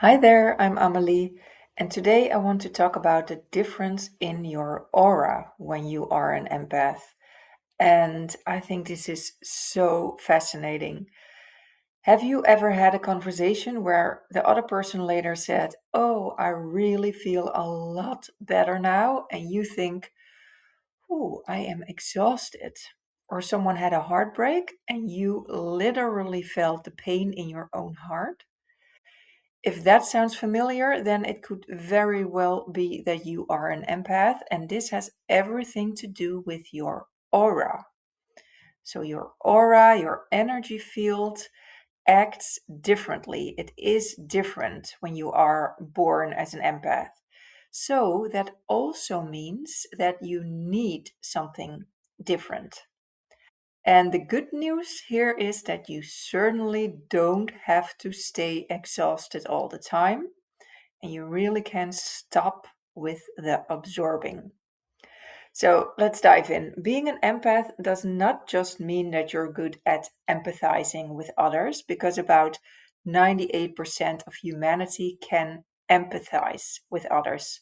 Hi there, I'm Amelie, and today I want to talk about the difference in your aura when you are an empath. And I think this is so fascinating. Have you ever had a conversation where the other person later said, "Oh, I really feel a lot better now," and you think, "Oh, I am exhausted." Or someone had a heartbreak and you literally felt the pain in your own heart? If that sounds familiar, then it could very well be that you are an empath, and this has everything to do with your aura. So, your aura, your energy field, acts differently. It is different when you are born as an empath. So, that also means that you need something different. And the good news here is that you certainly don't have to stay exhausted all the time, and you really can stop with the absorbing. So let's dive in. Being an empath does not just mean that you're good at empathizing with others, because about 98% of humanity can empathize with others.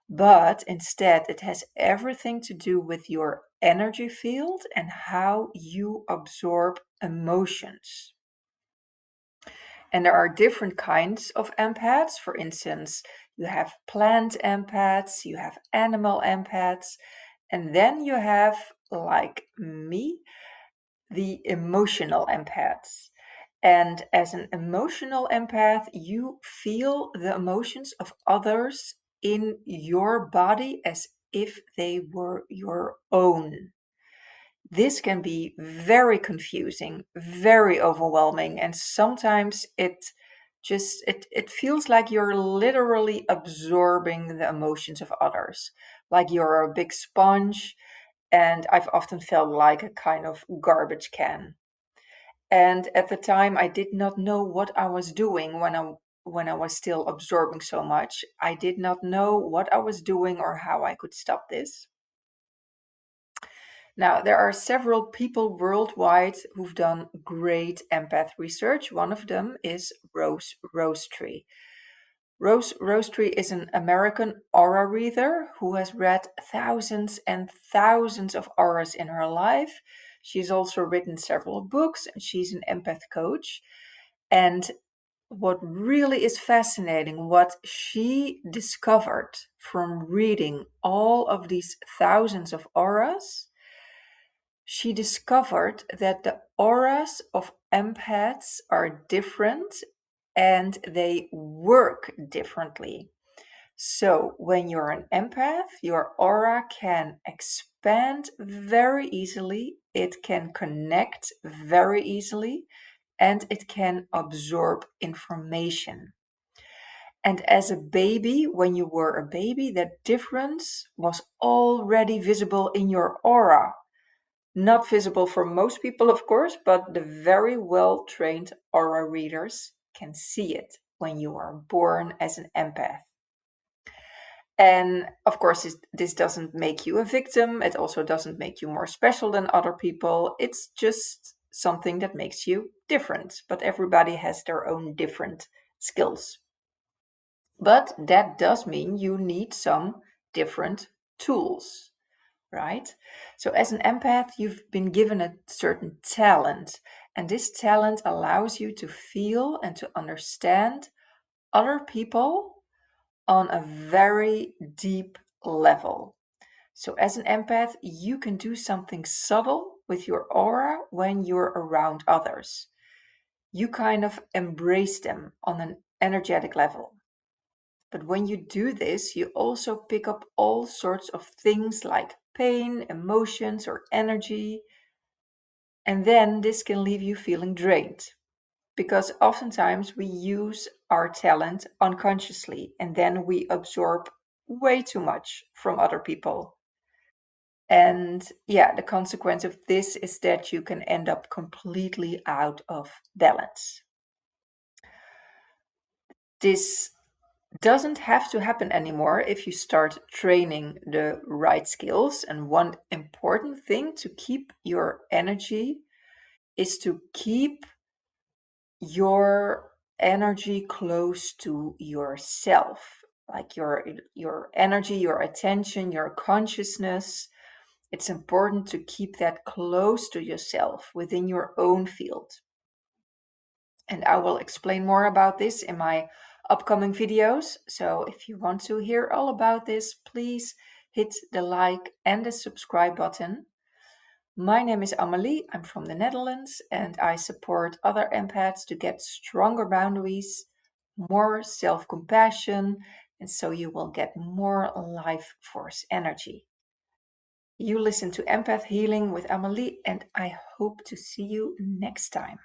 But instead, it has everything to do with your energy field and how you absorb emotions. And there are different kinds of empaths. For instance, you have plant empaths, you have animal empaths, and then you have, like me, the emotional empaths. And as an emotional empath, you feel the emotions of others in your body as if they were your own. This can be very confusing, very overwhelming, and sometimes it feels like you're literally absorbing the emotions of others, like you're a big sponge, and I've often felt like a kind of garbage can. And at the time I did not know what I was doing when I was still absorbing so much. I did not know what I was doing or how I could stop this. Now, there are several people worldwide who've done great empath research. One of them is Rose Rosetree. Rose Rosetree is an American aura reader who has read thousands and thousands of auras in her life. She's also written several books and she's an empath coach. And what really is fascinating, what she discovered from reading all of these thousands of auras, she discovered that the auras of empaths are different and they work differently. So, when you're an empath, your aura can expand very easily, it can connect very easily, and it can absorb information. And as a baby, when you were a baby, that difference was already visible in your aura. Not visible for most people, of course, but the very well trained aura readers can see it when you are born as an empath. And of course, this doesn't make you a victim. It also doesn't make you more special than other people. It's just something that makes you different. But everybody has their own different skills. But that does mean you need some different tools, right? So, as an empath, you've been given a certain talent, and this talent allows you to feel and to understand other people on a very deep level. So, as an empath, you can do something subtle with your aura when you're around others. You kind of embrace them on an energetic level. But when you do this, you also pick up all sorts of things like pain, emotions, or energy. And then this can leave you feeling drained because oftentimes we use our talent unconsciously and then we absorb way too much from other people. And yeah, the consequence of this is that you can end up completely out of balance. This doesn't have to happen anymore if you start training the right skills. And one important thing to keep your energy is to keep your energy close to yourself, like your energy, your attention, your consciousness. It's important to keep that close to yourself within your own field. And I will explain more about this in my upcoming videos. So if you want to hear all about this, please hit the like and the subscribe button. My name is Amelie, I'm from the Netherlands, and I support other empaths to get stronger boundaries, more self-compassion, and so you will get more life force energy. You listen to Empath Healing with Amelie, and I hope to see you next time.